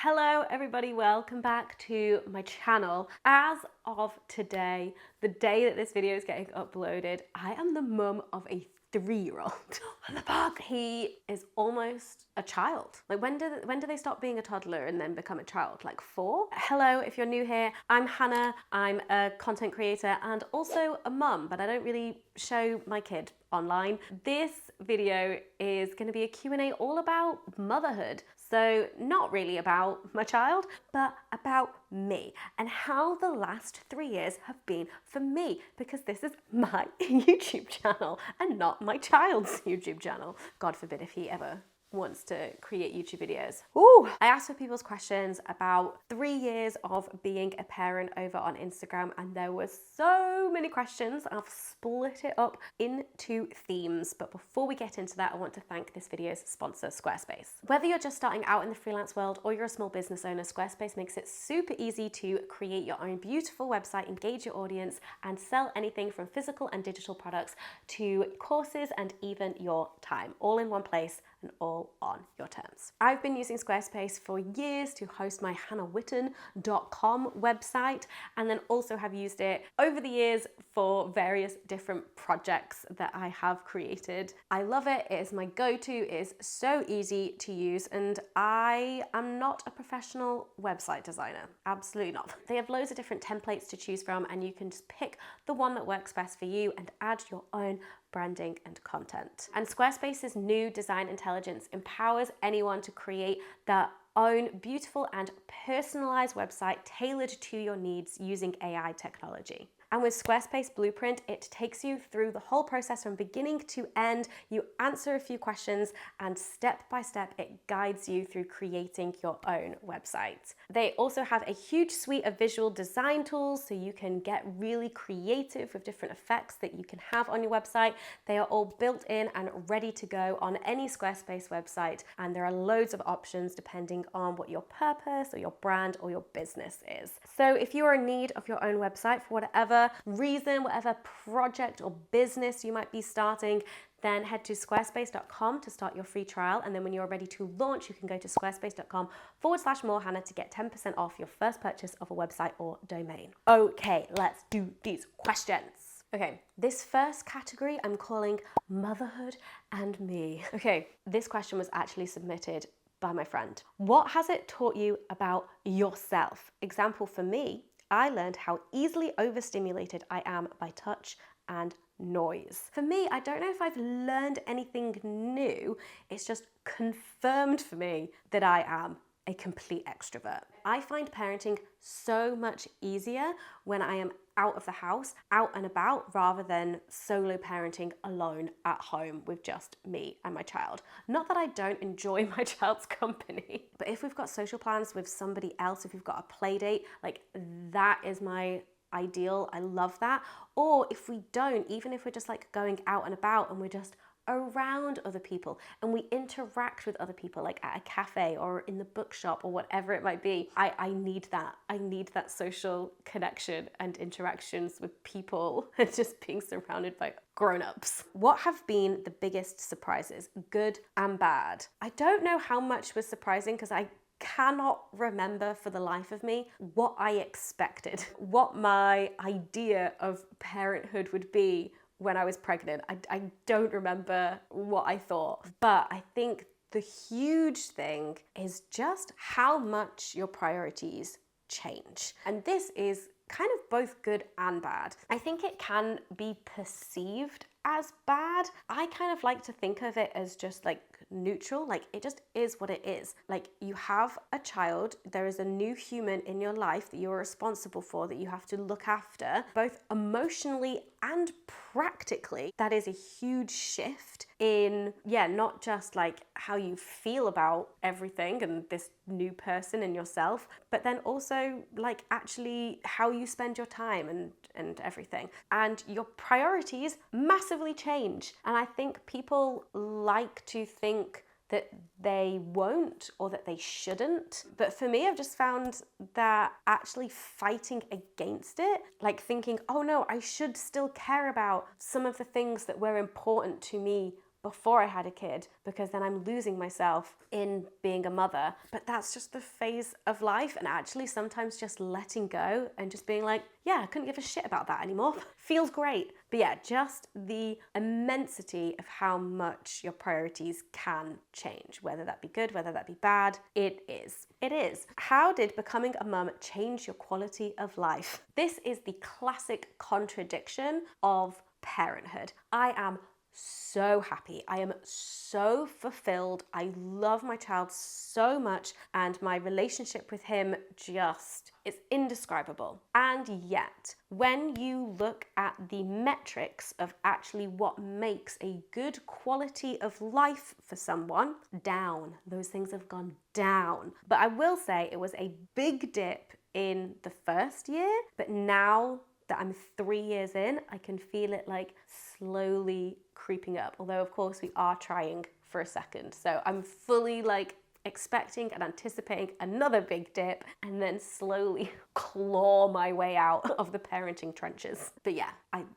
Hello everybody, welcome back to my channel. As of today, the day that this video is getting uploaded, I am the mum of a 3-year-old. What the fuck? He is almost a child. Like when do they stop being a toddler and then become a child? Like 4? Hello, if you're new here, I'm Hannah. I'm a content creator and also a mum, but I don't really show my kid online. This video is going to be a Q&A all about motherhood. So not really about my child, but about me and how the last 3 years have been for me, because this is my YouTube channel and not my child's YouTube channel. God forbid if he ever wants to create YouTube videos. Ooh, I asked for people's questions about 3 years of being a parent over on Instagram, and there were so many questions. I've split it up into themes, but before we get into that, I want to thank this video's sponsor, Squarespace. Whether you're just starting out in the freelance world or you're a small business owner, Squarespace makes it super easy to create your own beautiful website, engage your audience, and sell anything from physical and digital products to courses and even your time, all in one place and all on your terms. I've been using Squarespace for years to host my hannahwitton.com website, and then also have used it over the years for various different projects that I have created. I love it. It is my go-to. It is so easy to use, and I am not a professional website designer. Absolutely not. They have loads of different templates to choose from, and you can just pick the one that works best for you and add your own branding and content. And Squarespace's new design intelligence empowers anyone to create their own beautiful and personalized website tailored to your needs using AI technology. And with Squarespace Blueprint, it takes you through the whole process from beginning to end. You answer a few questions, and step by step, it guides you through creating your own website. They also have a huge suite of visual design tools, so you can get really creative with different effects that you can have on your website. They are all built in and ready to go on any Squarespace website, and there are loads of options depending on what your purpose or your brand or your business is. So if you are in need of your own website for whatever reason, whatever project or business you might be starting, then head to squarespace.com to start your free trial. And then when you're ready to launch, you can go to squarespace.com/morehannah to get 10% off your first purchase of a website or domain. Okay, let's do these questions. Okay, this first category I'm calling motherhood and me. Okay, this question was actually submitted by my friend. What has it taught you about yourself? Example for me, I learned how easily overstimulated I am by touch and noise. For me, I don't know if I've learned anything new. It's just confirmed for me that I am a complete extrovert. I find parenting so much easier when I am out of the house, out and about, rather than solo parenting alone at home with just me and my child. Not that I don't enjoy my child's company, but if we've got social plans with somebody else, if we've got a play date, like that is my ideal. I love that. Or if we don't, even if we're just like going out and about and we're just around other people and we interact with other people, like at a cafe or in the bookshop or whatever it might be, I need that. I need that social connection and interactions with people and just being surrounded by grown-ups. What have been the biggest surprises, good and bad? I don't know how much was surprising because I cannot remember for the life of me what I expected, what my idea of parenthood would be when I was pregnant. I don't remember what I thought, but I think the huge thing is just how much your priorities change. And this is kind of both good and bad. I think it can be perceived as bad. I kind of like to think of it as just like neutral, like it just is what it is. Like you have a child, there is a new human in your life that you're responsible for, that you have to look after, both emotionally and practically. That is a huge shift in, not just like how you feel about everything and this new person in yourself, but then also like actually how you spend your time and everything. And your priorities massively change. And I think people like to think that they won't or that they shouldn't. But for me, I've just found that actually fighting against it, like thinking, oh no, I should still care about some of the things that were important to me before I had a kid, because then I'm losing myself in being a mother. But that's just the phase of life, and actually sometimes just letting go and just being like, yeah, I couldn't give a shit about that anymore. Feels great. But yeah, just the immensity of how much your priorities can change, whether that be good, whether that be bad. It is. It is. How did becoming a mum change your quality of life? This is the classic contradiction of parenthood. I am so happy. I am so fulfilled. I love my child so much, and my relationship with him just is indescribable. And yet, when you look at the metrics of actually what makes a good quality of life for someone, down. Those things have gone down. But I will say it was a big dip in the first year, but now that I'm 3 years in, I can feel it like slowly creeping up. Although of course we are trying for a second. So I'm fully like expecting and anticipating another big dip and then slowly claw my way out of the parenting trenches. But yeah,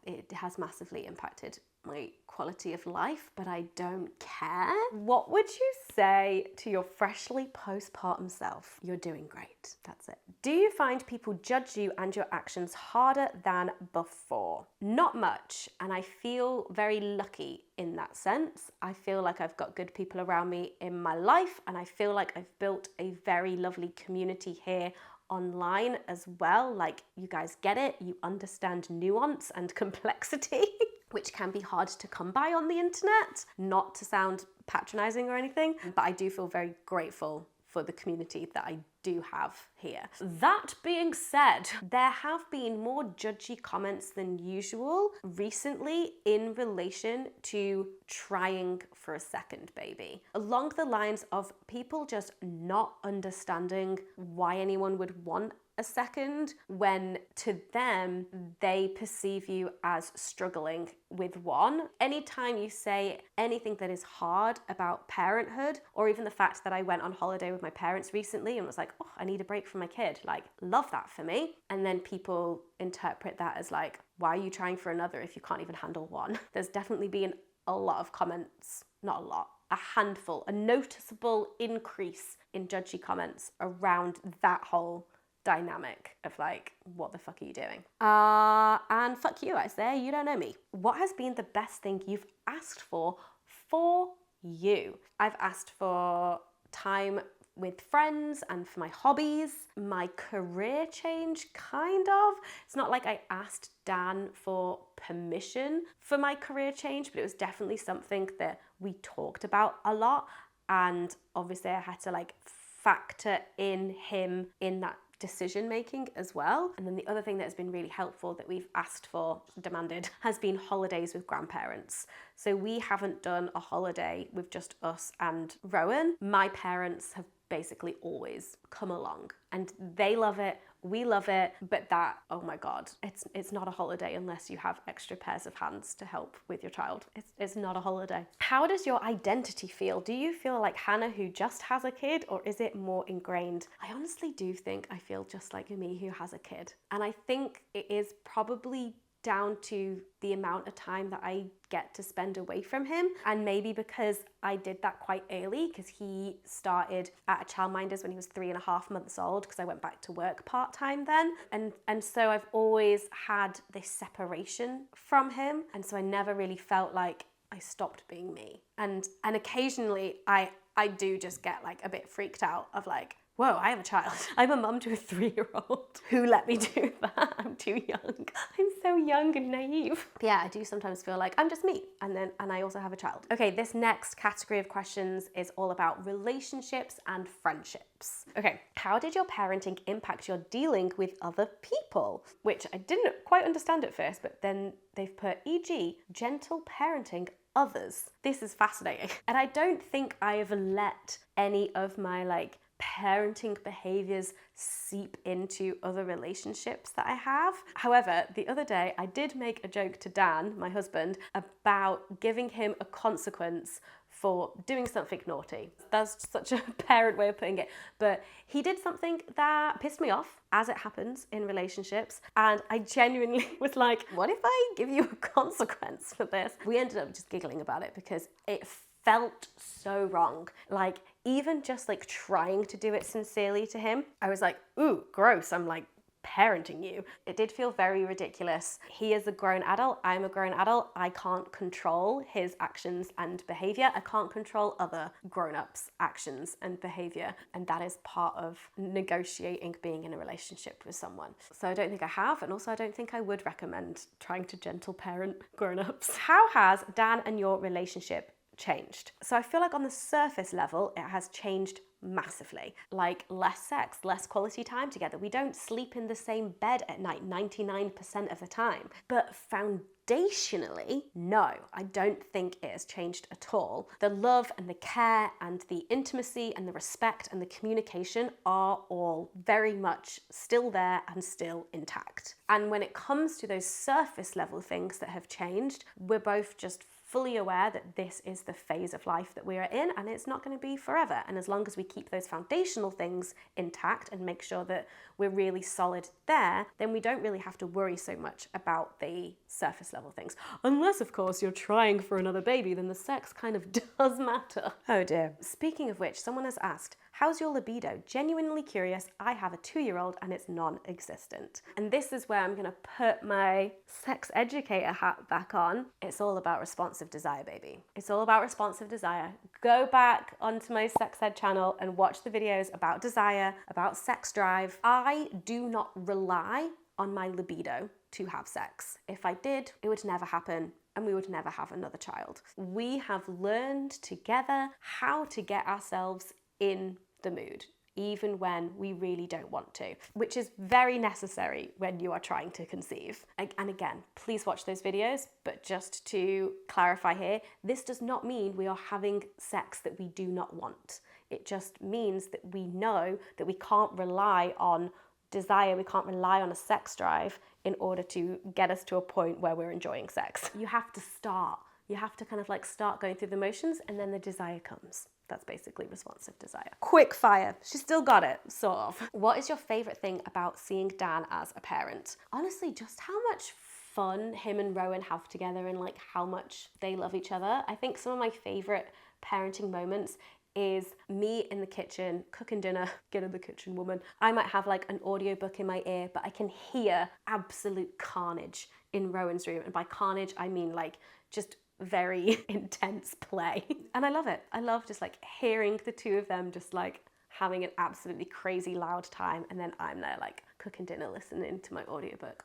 it has massively impacted my quality of life, but I don't care. What would you say to your freshly postpartum self? You're doing great. That's it. Do you find people judge you and your actions harder than before? Not much, and I feel very lucky in that sense. I feel like I've got good people around me in my life, and I feel like I've built a very lovely community here online as well. Like, you guys get it, you understand nuance and complexity, which can be hard to come by on the internet. Not to sound patronizing or anything, but I do feel very grateful for the community that I do have here. That being said, there have been more judgy comments than usual recently in relation to trying for a second baby. Along the lines of people just not understanding why anyone would want a second, when to them they perceive you as struggling with one. Anytime you say anything that is hard about parenthood, or even the fact that I went on holiday with my parents recently and was like, oh, I need a break from my kid, like, love that for me. And then people interpret that as like, why are you trying for another if you can't even handle one? There's definitely been a lot of comments, not a lot, a handful, a noticeable increase in judgy comments around that whole dynamic of like, what the fuck are you doing? And fuck you, I say, you don't know me. What has been the best thing you've asked for you? I've asked for time with friends and for my hobbies, my career change, kind of. It's not like I asked Dan for permission for my career change, but it was definitely something that we talked about a lot. And obviously I had to like factor in him in that decision making as well. And then the other thing that has been really helpful that we've asked for, demanded, has been holidays with grandparents. So we haven't done a holiday with just us and Rowan. My parents have basically always come along and they love it, we love it, but that, oh my God, it's not a holiday unless you have extra pairs of hands to help with your child. It's not a holiday. How does your identity feel? Do you feel like Hannah who just has a kid, or is it more ingrained? I honestly do think I feel just like me who has a kid. And I think it is probably down to the amount of time that I get to spend away from him, and maybe because I did that quite early, because he started at a childminder's when he was 3.5 months old, because I went back to work part-time then, and so I've always had this separation from him, and so I never really felt like I stopped being me. And occasionally I do just get like a bit freaked out of like, whoa, I have a child. I'm a mum to a 3-year-old. Who let me do that? I'm too young. I'm so young and naive. But yeah, I do sometimes feel like I'm just me. And I also have a child. Okay, this next category of questions is all about relationships and friendships. Okay, how did your parenting impact your dealing with other people? Which I didn't quite understand at first, but then they've put, e.g., gentle parenting others. This is fascinating. And I don't think I've let any of my like parenting behaviors seep into other relationships that I have. However, the other day I did make a joke to Dan, my husband, about giving him a consequence for doing something naughty. That's such a parent way of putting it. But he did something that pissed me off, as it happens in relationships. And I genuinely was like, what if I give you a consequence for this? We ended up just giggling about it because it felt so wrong. Like, even just like trying to do it sincerely to him, I was like, ooh, gross. I'm like parenting you. It did feel very ridiculous. He is a grown adult. I'm a grown adult. I can't control his actions and behavior. I can't control other grown-ups' actions and behavior. And that is part of negotiating being in a relationship with someone. So I don't think I have. And also I don't think I would recommend trying to gentle parent grown-ups. How has Dan and your relationship changed? So I feel like on the surface level, it has changed massively. Like less sex, less quality time together. We don't sleep in the same bed at night 99% of the time. But foundationally, no, I don't think it has changed at all. The love and the care and the intimacy and the respect and the communication are all very much still there and still intact. And when it comes to those surface level things that have changed, we're both just fully aware that this is the phase of life that we are in and it's not going to be forever. And as long as we keep those foundational things intact and make sure that we're really solid there, then we don't really have to worry so much about the surface level things. Unless, of course, you're trying for another baby, then the sex kind of does matter. Oh dear. Speaking of which, someone has asked, how's your libido? Genuinely curious. I have a 2-year-old and it's non-existent. And this is where I'm gonna put my sex educator hat back on. It's all about responsive desire, baby. It's all about responsive desire. Go back onto my sex ed channel and watch the videos about desire, about sex drive. I do not rely on my libido to have sex. If I did, it would never happen and we would never have another child. We have learned together how to get ourselves in the mood, even when we really don't want to, which is very necessary when you are trying to conceive. And again, please watch those videos, but just to clarify here, this does not mean we are having sex that we do not want. It just means that we know that we can't rely on desire, we can't rely on a sex drive in order to get us to a point where we're enjoying sex. You have to start. You have to kind of like start going through the motions and then the desire comes. That's basically responsive desire. Quick fire. She still got it, sort of. What is your favorite thing about seeing Dan as a parent? Honestly, just how much fun him and Rowan have together and like how much they love each other. I think some of my favorite parenting moments is me in the kitchen cooking dinner. Get in the kitchen, woman. I might have like an audiobook in my ear, but I can hear absolute carnage in Rowan's room. And by carnage, I mean like just very intense play. And I love it. I love just like hearing the two of them just like having an absolutely crazy loud time. And then I'm there like cooking dinner, listening to my audiobook.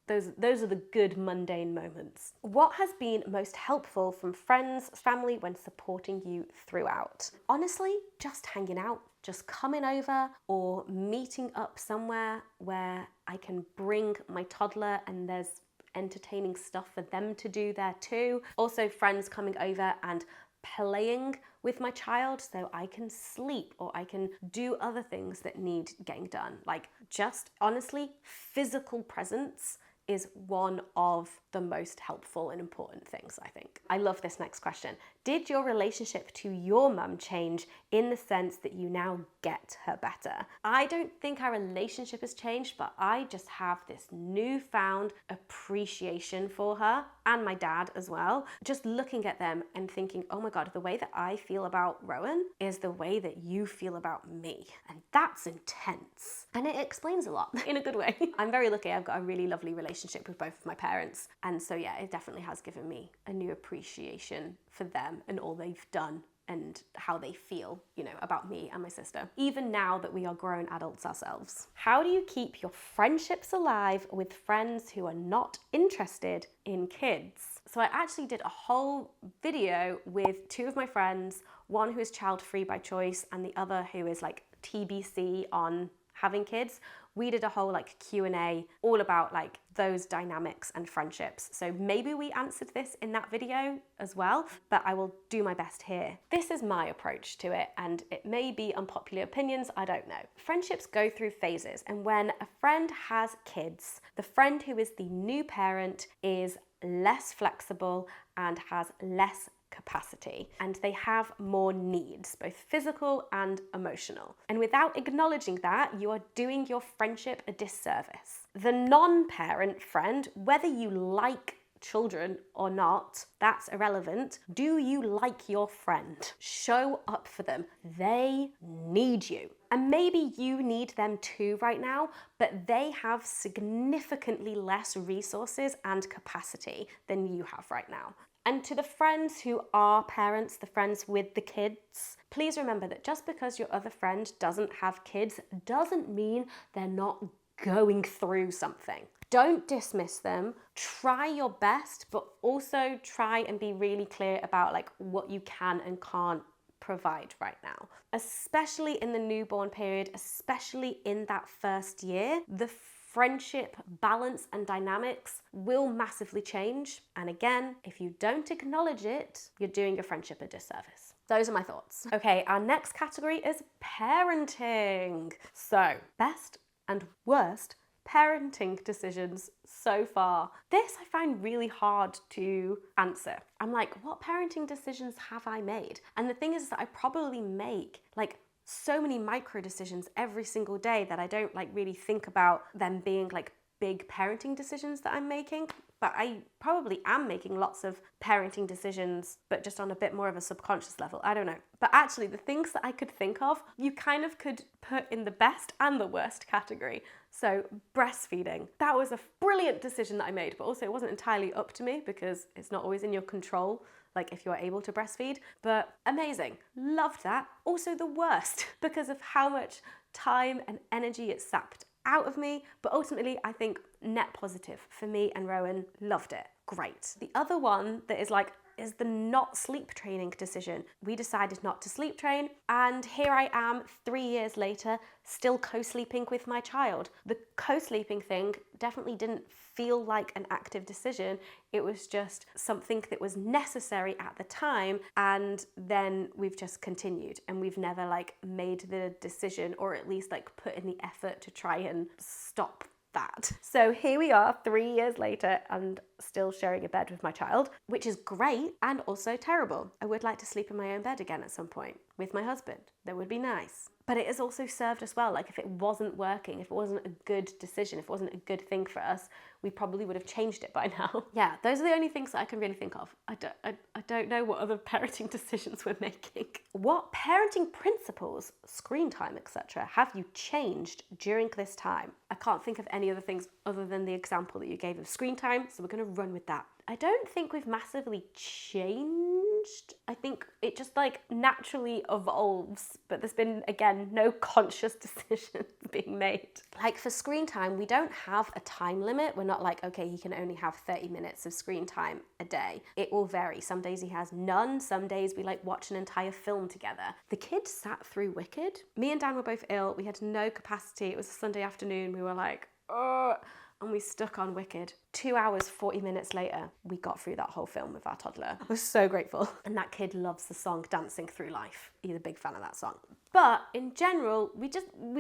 Those are the good mundane moments. What has been most helpful from friends, family when supporting you throughout? Honestly, just hanging out, just coming over or meeting up somewhere where I can bring my toddler and there's entertaining stuff for them to do there too. Also friends coming over and playing with my child so I can sleep or I can do other things that need getting done. Like just honestly, physical presence is one of the most helpful and important things, I think. I love this next question. Did your relationship to your mum change in the sense that you now get her better? I don't think our relationship has changed, but I just have this newfound appreciation for her and my dad as well. Just looking at them and thinking, oh my God, the way that I feel about Rowan is the way that you feel about me. And that's intense. And it explains a lot in a good way. I'm very lucky. I've got a really lovely relationship with both of my parents. And so yeah, it definitely has given me a new appreciation for them and all they've done and how they feel, you know, about me and my sister, even now that we are grown adults ourselves. How do you keep your friendships alive with friends who are not interested in kids? So I actually did a whole video with two of my friends, one who is child-free by choice and the other who is like TBC on having kids. We did a whole like Q&A all about like those dynamics and friendships. So maybe we answered this in that video as well, but I will do my best here. This is my approach to it and it may be unpopular opinions, I don't know. Friendships go through phases, and when a friend has kids, the friend who is the new parent is less flexible and has less capacity, and they have more needs, both physical and emotional. And without acknowledging that, you are doing your friendship a disservice. The non-parent friend, whether you like children or not, that's irrelevant. Do you like your friend? Show up for them. They need you. And maybe you need them too right now, but they have significantly less resources and capacity than you have right now. And to the friends who are parents, the friends with the kids, please remember that just because your other friend doesn't have kids doesn't mean they're not going through something. Don't dismiss them. Try your best, but also try and be really clear about like what you can and can't provide right now. Especially in the newborn period, especially in that first year, the friendship balance and dynamics will massively change. And again, if you don't acknowledge it, you're doing your friendship a disservice. Those are my thoughts. Okay, our next category is parenting. So, best and worst parenting decisions so far. This I find really hard to answer. I'm like, what parenting decisions have I made? And the thing is that I probably make like so many micro decisions every single day that I don't like really think about them being like big parenting decisions that I'm making. But I probably am making lots of parenting decisions, but just on a bit more of a subconscious level. I don't know. But actually, the things that I could think of, you kind of could put in the best and the worst category. So breastfeeding, that was a brilliant decision that I made, but also it wasn't entirely up to me because it's not always in your control, like if you're able to breastfeed, but amazing. Loved that. Also the worst because of how much time and energy it sapped out of me, but ultimately I think net positive for me and Rowan. Loved it. Great. The other one that is the not sleep training decision. We decided not to sleep train, and here I am 3 years later, still co-sleeping with my child. The co-sleeping thing definitely didn't feel like an active decision. It was just something that was necessary at the time, and then we've just continued, and we've never like made the decision or at least like put in the effort to try and stop that. So here we are 3 years later and still sharing a bed with my child, which is great and also terrible. I would like to sleep in my own bed again at some point with my husband. That would be nice. But it has also served us well. Like if it wasn't working, if it wasn't a good decision, if it wasn't a good thing for us, we probably would have changed it by now. Yeah, those are the only things that I can really think of. I don't know what other parenting decisions we're making. What parenting principles, screen time, etc., have you changed during this time? I can't think of any other things other than the example that you gave of screen time, so we're going to run with that. I don't think we've massively changed. I think it just like naturally evolves, but there's been, again, no conscious decisions being made. Like for screen time, we don't have a time limit. We're not like, okay, he can only have 30 minutes of screen time a day. It will vary. Some days he has none. Some days we like watch an entire film together. The kids sat through Wicked. Me and Dan were both ill. We had no capacity. It was a Sunday afternoon. We were like, ugh. And we stuck on Wicked. 2 hours, 40 minutes later, we got through that whole film with our toddler. I was so grateful. And that kid loves the song Dancing Through Life. He's a big fan of that song. But in general, we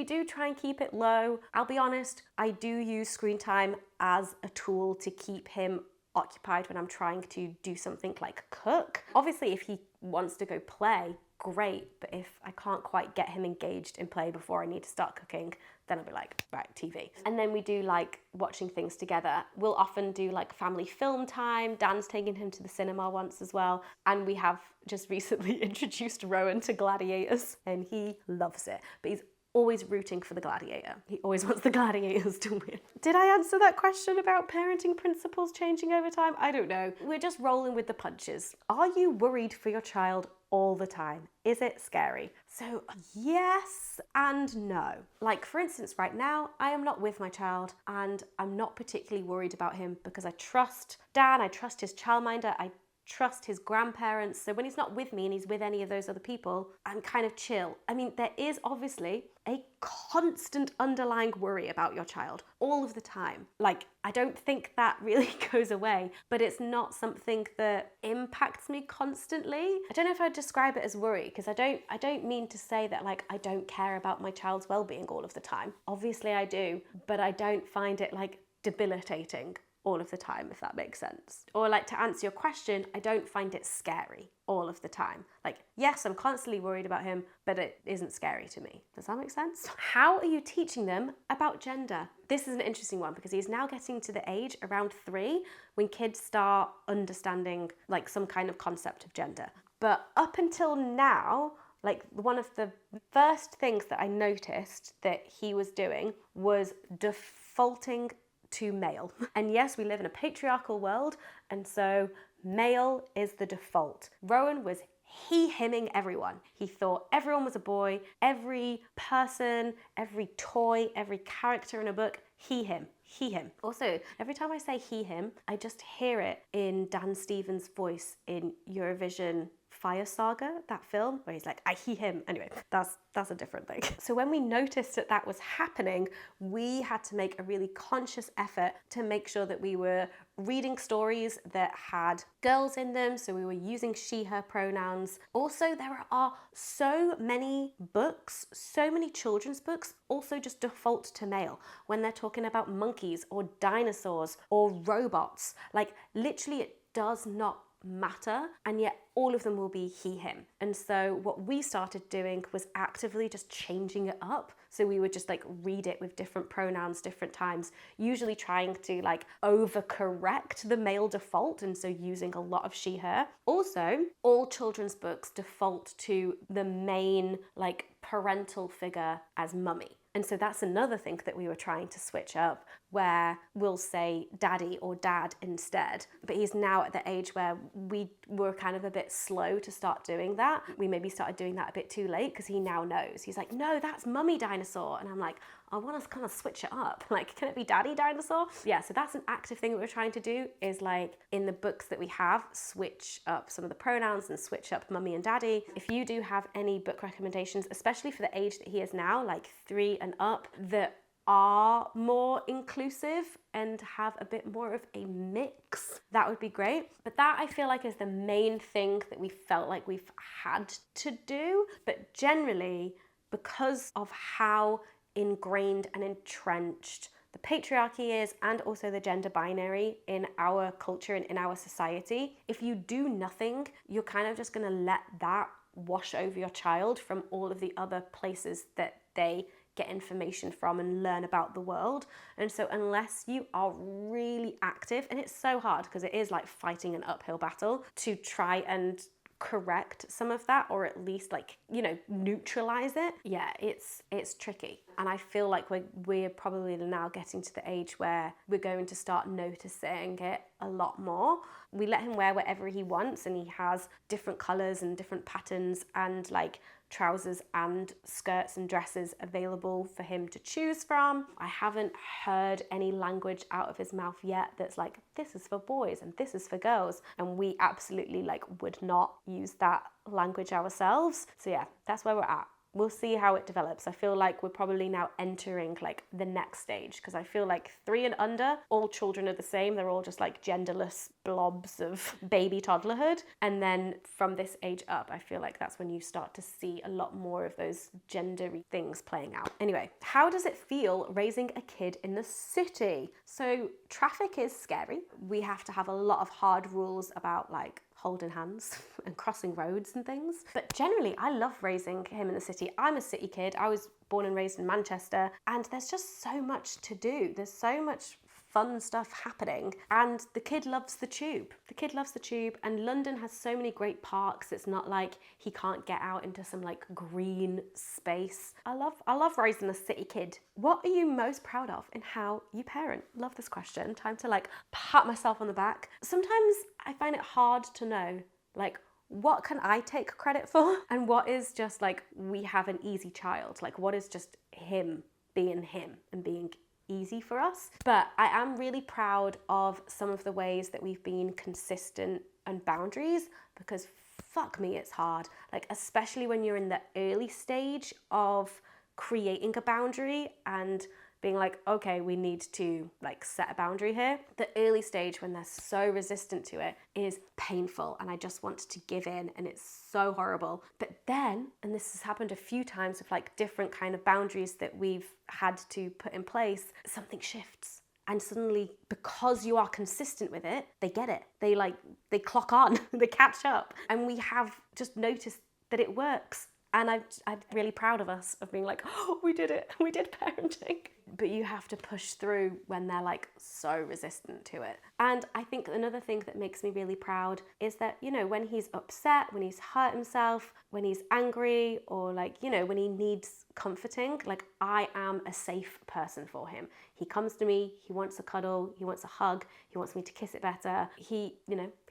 do try and keep it low. I'll be honest, I do use screen time as a tool to keep him occupied when I'm trying to do something like cook. Obviously, if he wants to go play, great. But if I can't quite get him engaged in play before I need to start cooking, then I'll be like, right, TV. And then we do like watching things together. We'll often do like family film time. Dan's taken him to the cinema once as well. And we have just recently introduced Rowan to gladiators and he loves it. But he's always rooting for the gladiator. He always wants the gladiators to win. Did I answer that question about parenting principles changing over time? I don't know. We're just rolling with the punches. Are you worried for your child all the time? Is it scary? So yes and no. Like for instance, right now, I am not with my child and I'm not particularly worried about him because I trust Dan, I trust his childminder, I trust his grandparents. So when he's not with me and he's with any of those other people, I'm kind of chill. I mean, there is obviously a constant underlying worry about your child all of the time. Like, I don't think that really goes away, but it's not something that impacts me constantly. I don't know if I'd describe it as worry because I don't mean to say that like I don't care about my child's well-being all of the time. Obviously I do, but I don't find it like debilitating all of the time, if that makes sense. Or like, to answer your question, I don't find it scary all of the time. Like, yes, I'm constantly worried about him, but it isn't scary to me. Does that make sense? How are you teaching them about gender? This is an interesting one because he's now getting to the age around 3 when kids start understanding like some kind of concept of gender. But up until now, like, one of the first things that I noticed that he was doing was defaulting to male. And yes, we live in a patriarchal world, and so male is the default. Rowan was he-himming everyone. He thought everyone was a boy, every person, every toy, every character in a book, he-him. He-him. Also, every time I say he-him, I just hear it in Dan Stevens' voice in Eurovision Fire Saga, that film, where he's like, I he-him. Anyway, that's a different thing. So when we noticed that that was happening, we had to make a really conscious effort to make sure that we were reading stories that had girls in them, so we were using she, her pronouns. Also, there are so many books, so many children's books, also just default to male when they're talking about monkeys or dinosaurs or robots. Like, literally, it does not matter, and yet all of them will be he, him. And so what we started doing was actively just changing it up. So we would just like read it with different pronouns, different times, usually trying to like overcorrect the male default, and so using a lot of she, her. Also, all children's books default to the main like parental figure as mummy. And so that's another thing that we were trying to switch up, where we'll say daddy or dad instead. But he's now at the age where we were kind of a bit slow to start doing that. We maybe started doing that a bit too late because he now knows. He's like, no, that's mummy dinosaur. And I'm like, I want to kind of switch it up. Like, can it be daddy dinosaur? Yeah, so that's an active thing that we're trying to do, is like in the books that we have, switch up some of the pronouns and switch up mummy and daddy. If you do have any book recommendations, especially for the age that he is now, like 3 and up, that are more inclusive and have a bit more of a mix, that would be great. But that, I feel like, is the main thing that we felt like we've had to do. But generally, because of how ingrained and entrenched the patriarchy is, and also the gender binary in our culture and in our society, if you do nothing, you're kind of just going to let that wash over your child from all of the other places that they get information from and learn about the world. And so unless you are really active, and it's so hard because it is like fighting an uphill battle to try and correct some of that, or at least like, you know, neutralize it. Yeah, it's tricky. And I feel like we're probably now getting to the age where we're going to start noticing it a lot more. We let him wear whatever he wants, and he has different colors and different patterns and like trousers and skirts and dresses available for him to choose from. I haven't heard any language out of his mouth yet that's like, this is for boys and this is for girls, and we absolutely like would not use that language ourselves. So yeah, that's where we're at. We'll see how it develops. I feel like we're probably now entering like the next stage, because I feel like 3 and under, all children are the same. They're all just like genderless blobs of baby toddlerhood. And then from this age up, I feel like that's when you start to see a lot more of those gendery things playing out. Anyway, how does it feel raising a kid in the city? So traffic is scary. We have to have a lot of hard rules about like holding hands and crossing roads and things. But generally, I love raising him in the city. I'm a city kid. I was born and raised in Manchester, and there's just so much to do. There's so much fun stuff happening, and the kid loves the tube. The kid loves the tube, and London has so many great parks. It's not like he can't get out into some like green space. I love raising a city kid. What are you most proud of in how you parent? Love this question. Time to like pat myself on the back. Sometimes I find it hard to know, like, what can I take credit for and what is just like, we have an easy child. Like, what is just him being him and being easy for us. But I am really proud of some of the ways that we've been consistent and boundaries, because fuck me, it's hard. Like, especially when you're in the early stage of creating a boundary and being like, okay, we need to like set a boundary here. The early stage when they're so resistant to it is painful, and I just want to give in, and it's so horrible. But then, and this has happened a few times with like different kind of boundaries that we've had to put in place, something shifts and suddenly, because you are consistent with it, they get it. They clock on, they catch up. And we have just noticed that it works. And I'm really proud of us of being like, oh, we did it. We did parenting. But you have to push through when they're like so resistant to it. And I think another thing that makes me really proud is that, you know, when he's upset, when he's hurt himself, when he's angry, or like, you know, when he needs comforting, like I am a safe person for him. He comes to me, he wants a cuddle, he wants a hug, he wants me to kiss it better. He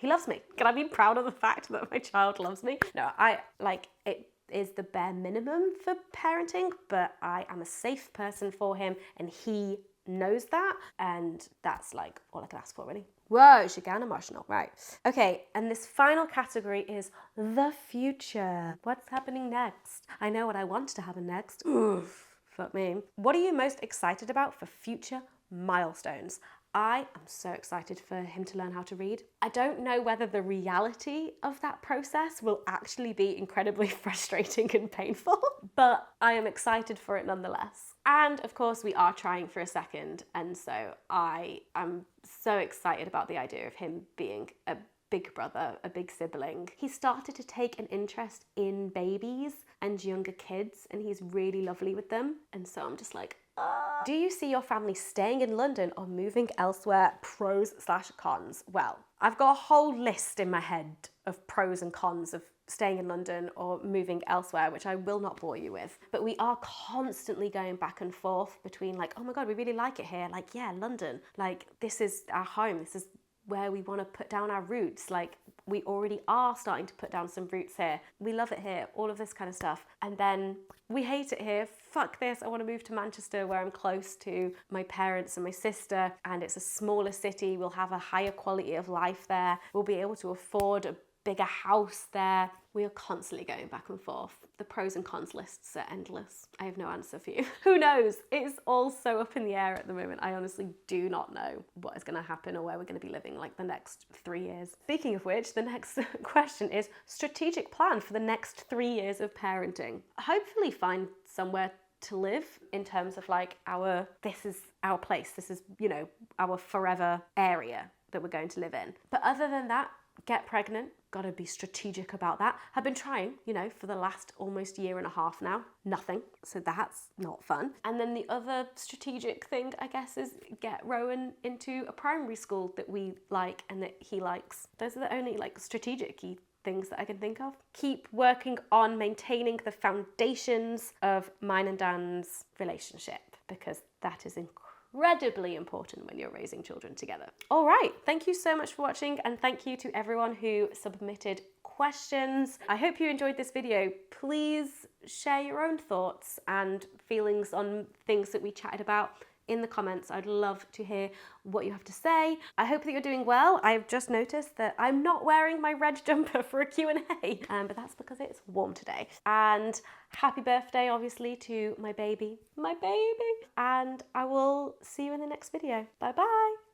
loves me. Can I be proud of the fact that my child loves me? No, it is the bare minimum for parenting, but I am a safe person for him and he knows that, and that's like all I can ask for, really. Whoa, she got emotional. Right. Okay, and this final category is the future. What's happening next? I know what I want to happen next. Oof, fuck me. What are you most excited about for future milestones? I am so excited for him to learn how to read. I don't know whether the reality of that process will actually be incredibly frustrating and painful, but I am excited for it nonetheless. And of course, we are trying for a second, and so I am so excited about the idea of him being a big brother, a big sibling. He started to take an interest in babies and younger kids, and he's really lovely with them. And so I'm just like, do you see your family staying in London or moving elsewhere? Pros/cons. Well, I've got a whole list in my head of pros and cons of staying in London or moving elsewhere, which I will not bore you with. But we are constantly going back and forth between like, oh my God, we really like it here. Like, yeah, London. Like, this is our home. This is where we want to put down our roots. Like, we already are starting to put down some roots here. We love it here, all of this kind of stuff. And then we hate it here. Fuck this. I want to move to Manchester where I'm close to my parents and my sister, and it's a smaller city. We'll have a higher quality of life there. We'll be able to afford a bigger house there. We are constantly going back and forth. The pros and cons lists are endless. I have no answer for you. Who knows? It's all so up in the air at the moment. I honestly do not know what is going to happen or where we're going to be living like the next 3 years. Speaking of which, the next question is strategic plan for the next 3 years of parenting. Hopefully find somewhere to live in terms of like this is our place. This is, you know, our forever area that we're going to live in. But other than that, get pregnant. Gotta be strategic about that. I've been trying, you know, for the last almost year and a half now. Nothing. So that's not fun. And then the other strategic thing, I guess, is get Rowan into a primary school that we like and that he likes. Those are the only like strategic things that I can think of. Keep working on maintaining the foundations of mine and Dan's relationship, because that is incredibly important when you're raising children together. All right, thank you so much for watching, and thank you to everyone who submitted questions. I hope you enjoyed this video. Please share your own thoughts and feelings on things that we chatted about in the comments. I'd love to hear what you have to say. I hope that you're doing well. I've just noticed that I'm not wearing my red jumper for a Q&A, but that's because it's warm today. And happy birthday, obviously, to my baby. And I will see you in the next video. Bye bye.